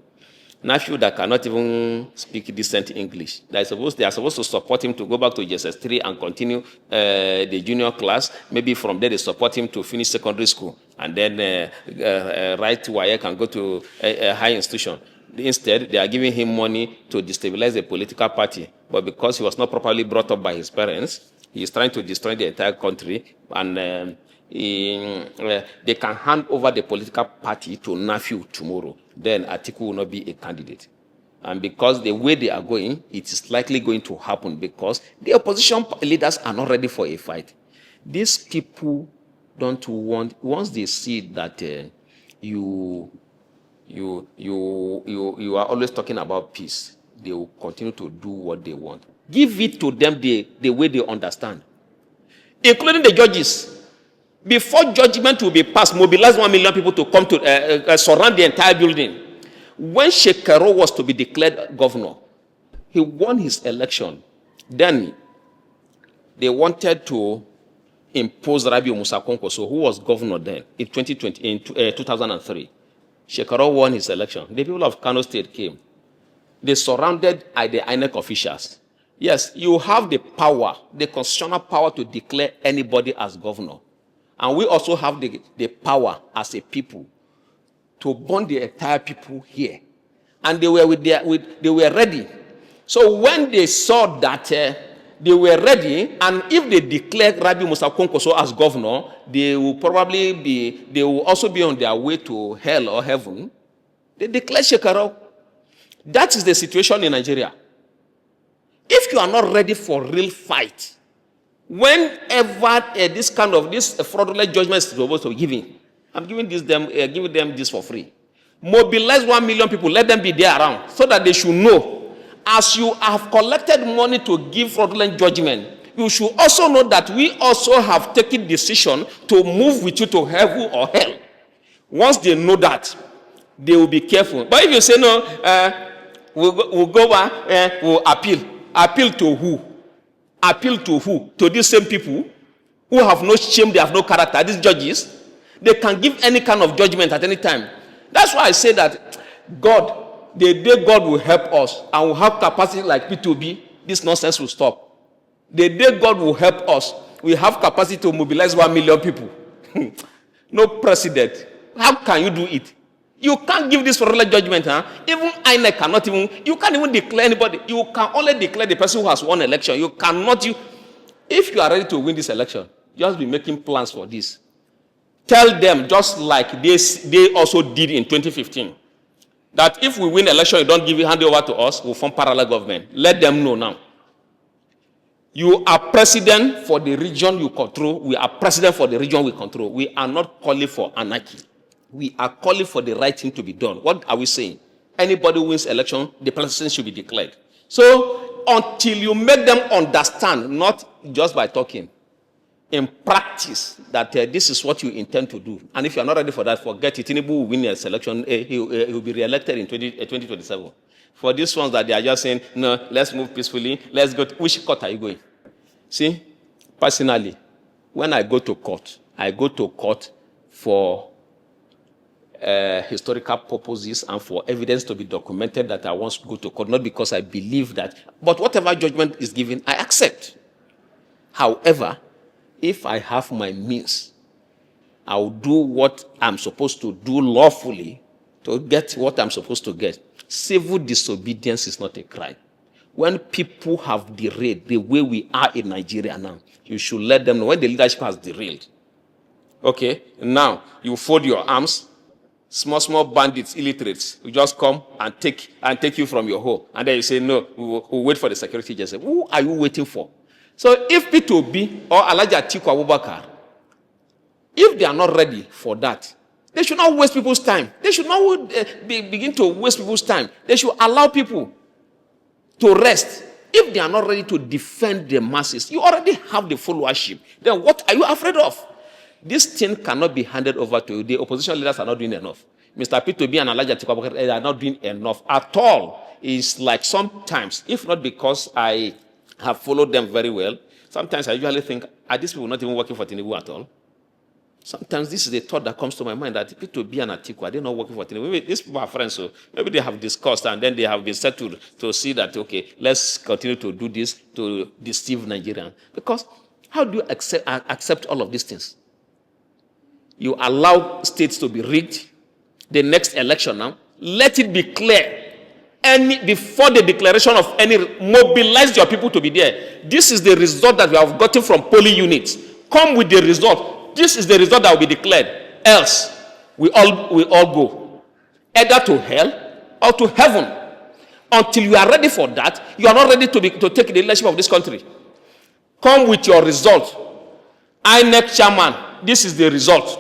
Nephew that cannot even speak decent English. They are supposed to support him to go back to JSS 3 and continue the junior class. Maybe from there they support him to finish secondary school and then write WAEC and go to a high institution. Instead, they are giving him money to destabilize the political party. But because he was not properly brought up by his parents, he is trying to destroy the entire country, and they can hand over the political party to Nephew tomorrow. Then Atiku will not be a candidate. And because the way they are going, it is likely going to happen because the opposition leaders are not ready for a fight. These people don't want, once they see that you are always talking about peace, they will continue to do what they want. Give it to them the way they understand, including the judges. Before judgment will be passed, mobilize 1 million people to come to surround the entire building. When Shekaro was to be declared governor, he won his election. Then they wanted to impose Rabiu Musa Kwankwaso, who was governor then in 2003. Shekaro won his election. The people of Kano State came. They surrounded the INEC officials. Yes, you have the power, the constitutional power to declare anybody as governor. And we also have the power as a people to bond the entire people here. And they were they were ready. So when they saw that they were ready, and if they declared Rabi Musa Kwankwaso as governor, they will also be on their way to hell or heaven. They declared Shekarau. That is the situation in Nigeria. If you are not ready for real fight, whenever this fraudulent judgment is supposed to be given, I'm giving them this for free. Mobilize 1 million people, let them be there around, so that they should know, as you have collected money to give fraudulent judgment, you should also know that we also have taken decision to move with you to heaven or hell. Once they know that, they will be careful. But if you say no, we'll go back, we'll appeal. Appeal to who? Appeal to who? To these same people who have no shame, they have no character. These judges, they can give any kind of judgment at any time. That's why I say that God, the day God will help us and will have capacity like P2B, this nonsense will stop. The day God will help us, we have capacity to mobilize 1 million people. No precedent. How can you do it? You can't give this fraudulent judgment, huh? Even INEC cannot even, you can't even declare anybody. You can only declare the person who has won election. You cannot, if you are ready to win this election, just be making plans for this. Tell them, just like they also did in 2015, that if we win election, you don't hand it over to us, we'll form parallel government. Let them know now. You are president for the region you control. We are president for the region we control. We are not calling for anarchy. We are calling for the right thing to be done. What are we saying? Anybody who wins election, the president should be declared. So until you make them understand, not just by talking, in practice, that this is what you intend to do. And if you are not ready for that, forget it. Tinubu will win his election. He will be re-elected in 2027. For these ones that they are just saying, no, let's move peacefully. Let's go. Which court are you going? See, personally, when I go to court for historical purposes and for evidence to be documented that I want to go to court, not because I believe that, but whatever judgment is given, I accept. However, if I have my means, I will do what I'm supposed to do lawfully to get what I'm supposed to get. Civil disobedience is not a crime. When people have derailed the way we are in Nigeria now, you should let them know when the leadership has derailed. Okay, now you fold your arms. Small bandits, illiterates, will just come and take you from your home. And then you say, no, we'll wait for the security agency. Who are you waiting for? So if P2B or Atiku Abubakar, if they are not ready for that, they should not waste people's time. They should not begin to waste people's time. They should allow people to rest. If they are not ready to defend the masses, you already have the followership. Then what are you afraid of? This thing cannot be handed over to you. The opposition leaders are not doing enough. Mr. P2B and Atiku Abubakar, they are not doing enough at all. It's like sometimes, if not because I have followed them very well, sometimes I usually think, are these people not even working for Tinubu at all? Sometimes this is the thought that comes to my mind, that P2B and Atiku, are they not working for Tinubu? Maybe these people are friends, so maybe they have discussed and then they have been settled to see that, okay, let's continue to do this to deceive Nigerians. Because how do you accept all of these things? You allow states to be rigged. The next election now, let it be clear. Before the declaration of any, mobilize your people to be there. This is the result that we have gotten from polling units. Come with the result. This is the result that will be declared. Else, we all go either to hell or to heaven. Until you are ready for that, you are not ready to take the leadership of this country. Come with your result. INEC chairman, this is the result.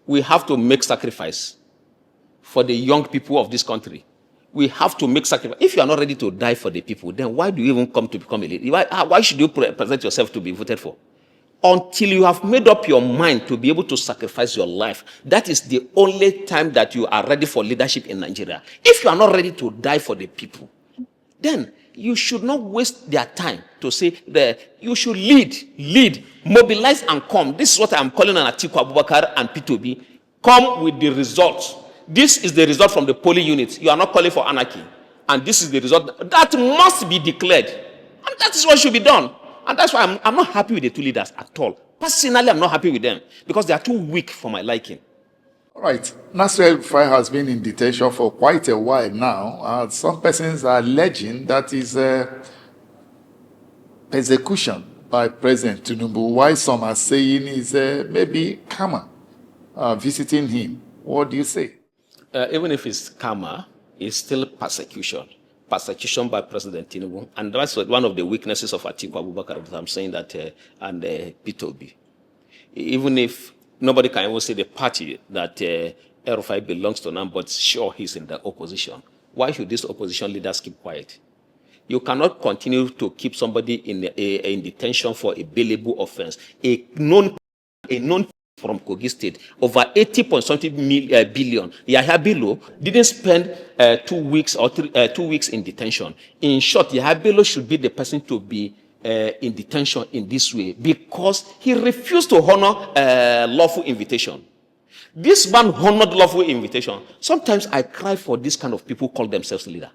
We have to make sacrifice for the young people of this country. We have to make sacrifice. If you are not ready to die for the people, then why do you even come to become a leader? Why should you present yourself to be voted for? Until you have made up your mind to be able to sacrifice your life, that is the only time that you are ready for leadership in Nigeria. If you are not ready to die for the people, then you should not waste their time to say that you should lead, mobilize and come. This is what I'm calling on Atiku Abubakar and P2B. Come with the results. This is the result from the polling units. You are not calling for anarchy. and this is the result, that must be declared. And that is what should be done. And that's why I'm not happy with the two leaders at all. Personally, I'm not happy with them because they are too weak for my liking. All right. Nasir El-Rufai has been in detention for quite a while now. Some persons are alleging that is persecution by President Tinubu, while some are saying is maybe karma visiting him. What do you say? Even if it's karma, it's still persecution. Persecution by President Tinubu. And that's one of the weaknesses of Atiku Abubakar, that I'm saying that, and P2B. Even if nobody can even say the party that El-Rufai belongs to now, but sure he's in the opposition. Why should these opposition leaders keep quiet? You cannot continue to keep somebody in detention for a bailable offense. A known from Kogi State, over 80.something billion. Yahya Bello didn't spend 2 weeks or 2 weeks in detention. In short, Yahya Bello should be the person to be in detention in this way because he refused to honor lawful invitation. This man honored lawful invitation. Sometimes I cry for this kind of people who call themselves leader.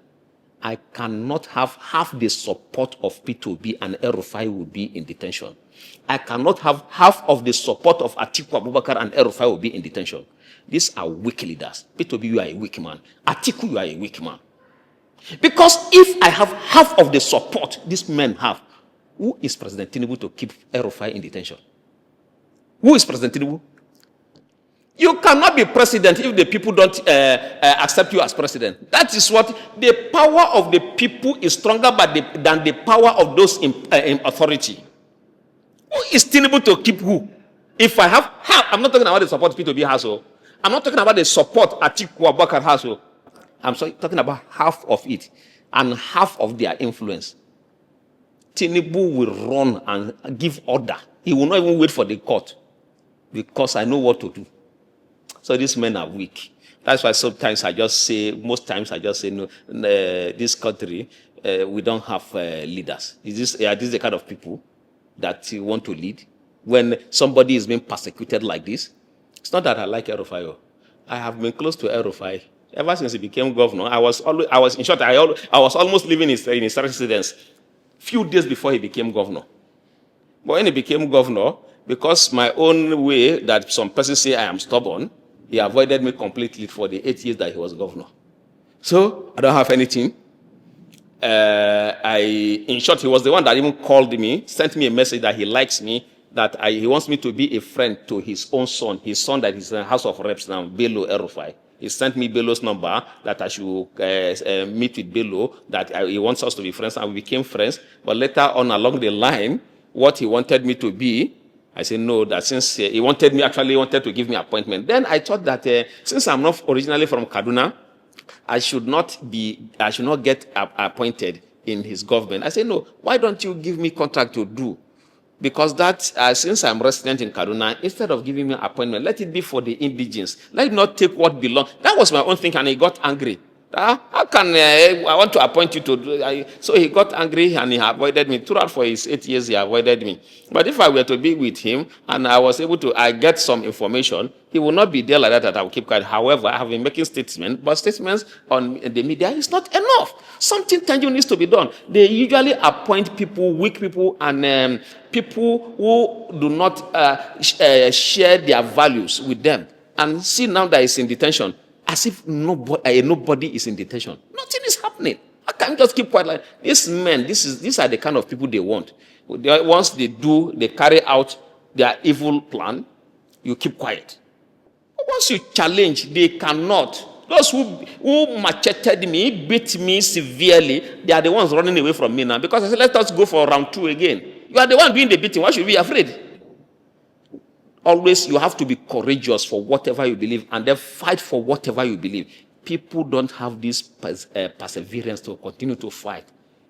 I cannot have half the support of P2B and El-Rufai will be in detention. I cannot have half of the support of Atiku Abubakar and El-Rufai will be in detention. These are weak leaders. P2B, you are a weak man. Atiku, you are a weak man. Because if I have half of the support these men have, who is President Tinubu to keep El-Rufai in detention? Who is President Tinubu? You cannot be president if the people don't accept you as president. That is what the power of the people is stronger than the power of those in authority. Who is Tinubu to keep who? If I have half, I'm not talking about the support P2B has. I'm not talking about the support Atiku Abubakar has. I'm talking about half of it and half of their influence. Tinubu will run and give order. He will not even wait for the court because I know what to do. So these men are weak. That's why sometimes I just say, most times I just say, no, this country, we don't have leaders. Is this the kind of people that you want to lead? When somebody is being persecuted like this, it's not that I like El-Rufai. I have been close to El-Rufai ever since he became governor. I was almost living in his residence few days before he became governor. But when he became governor, because my own way that some persons say I am stubborn, he avoided me completely for the 8 years that he was governor. So I don't have anything. In short, he was the one that even called me, sent me a message that he likes me, that he wants me to be a friend to his own son that is in the House of Reps now, Bello El-Rufai. He sent me Bello's number that I should meet with Bello, that he wants us to be friends, and we became friends. But later on along the line, what he wanted me to be, I said no, that since he wanted to give me an appointment. Then I thought that since I'm not originally from Kaduna, I should not get appointed in his government. I said, no, why don't you give me contract to do? Because that, since I'm resident in Kaduna, instead of giving me an appointment, let it be for the indigenes. Let it not take what belongs. That was my own thing, and he got angry. How can I want to appoint you to do? So he got angry and he avoided me. Throughout for his 8 years, he avoided me. But if I were to be with him and I was able to get some information, he will not be there like that I will keep quiet. However, I have been making statements, but statements on the media is not enough. Something tangible needs to be done. They usually appoint people, weak people, and people who do not share their values with them. And see now that he's in detention, as if nobody is in detention. Nothing is happening. I can't just keep quiet like these men. These are the kind of people they want. Once they carry out their evil plan, you keep quiet. Once you challenge, they cannot. Those who macheted me, beat me severely, they are the ones running away from me now. Because I said, let us go for round 2 again. You are the one doing the beating. Why should we be afraid? Always, you have to be courageous for whatever you believe and then fight for whatever you believe. People don't have this perseverance to continue to fight.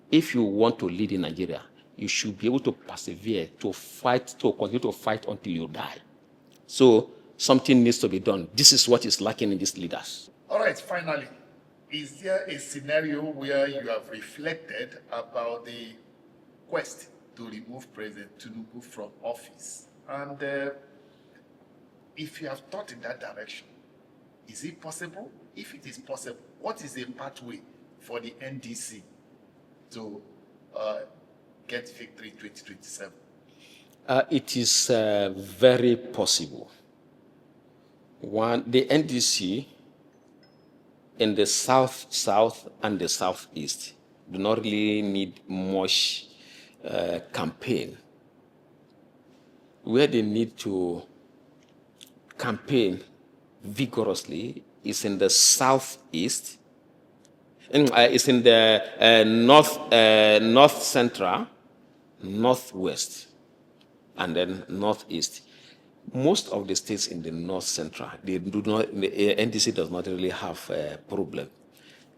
If you want to lead in Nigeria, you should be able to persevere, to fight, to continue to fight until you die. So something needs to be done. This is what is lacking in these leaders. All right, finally, is there a scenario where you have reflected about the quest to remove President Tinubu from office? And if you have thought in that direction, is it possible? If it is possible, what is the pathway for the NDC to get victory in 2027? It is very possible. One, the NDC in the south and the southeast do not really need much campaign. Where they need to campaign vigorously is in the southeast, it's in the north central, northwest, and then northeast. Most of the states in the north central, they do not. The NDC does not really have a problem.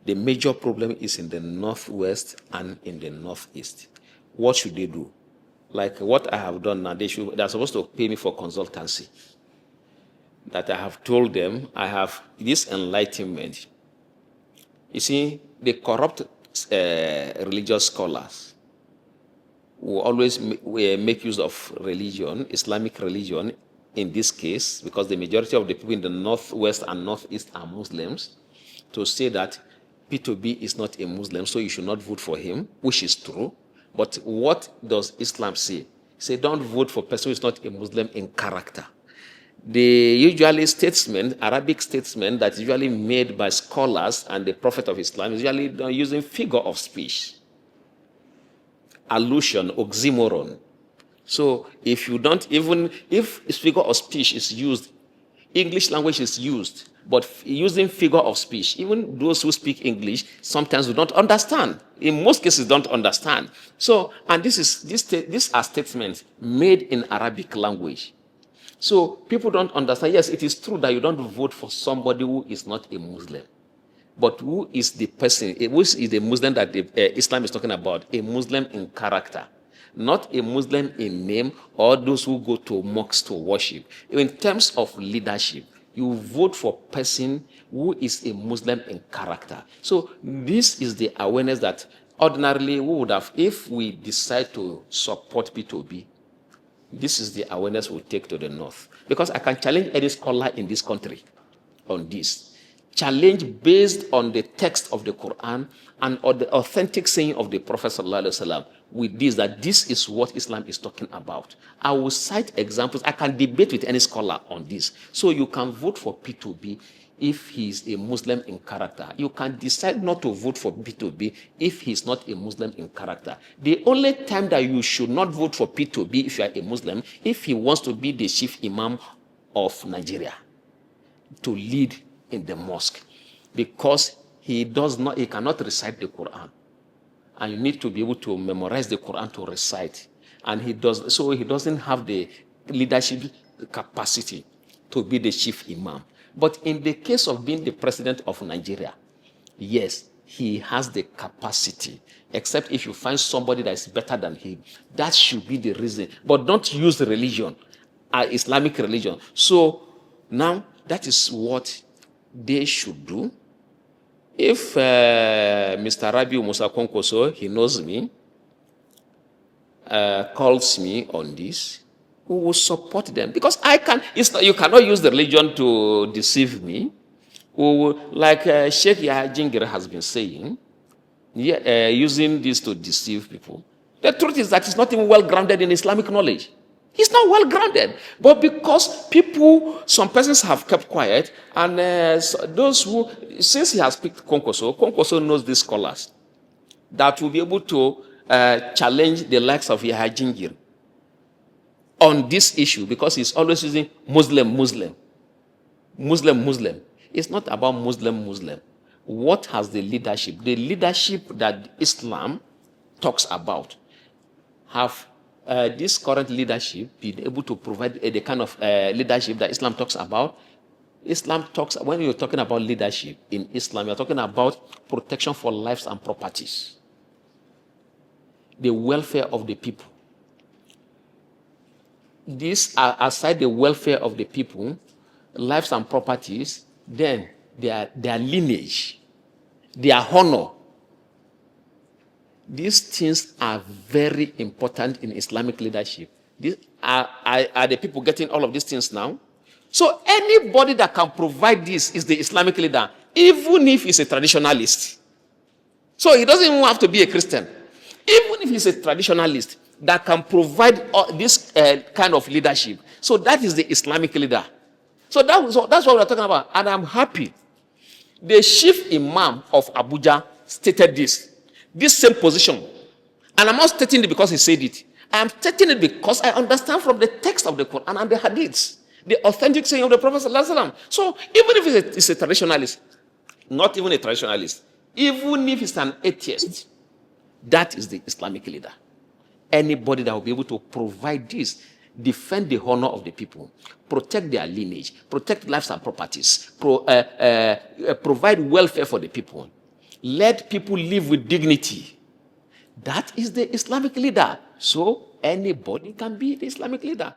The major problem is in the northwest and in the northeast. What should they do? Like what I have done now, they're supposed to pay me for consultancy. That I have told them, I have this enlightenment. You see, the corrupt religious scholars who always make use of religion, Islamic religion, in this case, because the majority of the people in the northwest and northeast are Muslims, to say that P2B is not a Muslim, so you should not vote for him, which is true. But what does Islam say? Say, don't vote for a person who is not a Muslim in character. The usually statesmen, Arabic statesmen, that's usually made by scholars and the Prophet of Islam, is usually using figure of speech, allusion, oxymoron. So if you don't, even if figure of speech is used, English language is used, but using figure of speech, even those who speak English sometimes do not understand. In most cases, don't understand. So, and these are statements made in Arabic language. So people don't understand. Yes, it is true that you don't vote for somebody who is not a Muslim. But who is the person, who is the Muslim that Islam is talking about? A Muslim in character. Not a Muslim in name or those who go to mosques to worship. In terms of leadership, you vote for a person who is a Muslim in character. So this is the awareness that ordinarily we would have, if we decide to support P2B, this is the awareness we'll take to the north. Because I can challenge any scholar in this country on this. Challenge based on the text of the Quran and on the authentic saying of the Prophet ﷺ with this, that this is what Islam is talking about. I will cite examples. I can debate with any scholar on this. So you can vote for P2B if he is a Muslim in character. You can decide not to vote for P2B if he is not a Muslim in character. The only time that you should not vote for P2B if you are a Muslim, if he wants to be the chief imam of Nigeria, to lead in the mosque, because he cannot recite the Quran. And you need to be able to memorize the Quran to recite. And he doesn't have the leadership capacity to be the chief imam. But in the case of being the president of Nigeria, yes, he has the capacity, except if you find somebody that is better than him. That should be the reason. But don't use religion, Islamic religion. So now that is what they should do. If Mr. Rabiu Musa Kwankwaso, he knows me, calls me on this, we will support them. Because you cannot use the religion to deceive me. Like Sheikh Yahya Jingir has been saying, using this to deceive people. The truth is that he's not even well grounded in Islamic knowledge. He's not well grounded. But because some persons have kept quiet, and those who, since he has picked Kwankwaso knows these scholars that will be able to challenge the likes of Yahya Jingir on this issue, because he's always using Muslim. It's not about Muslim. What has the leadership? The leadership that Islam talks about have this current leadership been able to provide the kind of leadership that Islam talks about? When you're talking about leadership in Islam, you're talking about protection for lives and properties, the welfare of the people. This, aside the welfare of the people, lives and properties, then their lineage, their honor. These things are very important in Islamic leadership. Are the people getting all of these things now? So anybody that can provide this is the Islamic leader, even if he's a traditionalist. So he doesn't even have to be a Christian. Even if he's a traditionalist that can provide this kind of leadership. So that is the Islamic leader. So that's what we're talking about. And I'm happy. The chief imam of Abuja stated this same position. And I'm not stating it because he said it. I'm stating it because I understand from the text of the Quran and the hadiths, the authentic saying of the Prophet ﷺ. So even if it's a traditionalist, not even a traditionalist, even if it's an atheist, that is the Islamic leader. Anybody that will be able to provide this, defend the honor of the people, protect their lineage, protect lives and properties, provide welfare for the people, let people live with dignity. That is the Islamic leader. So anybody can be the Islamic leader.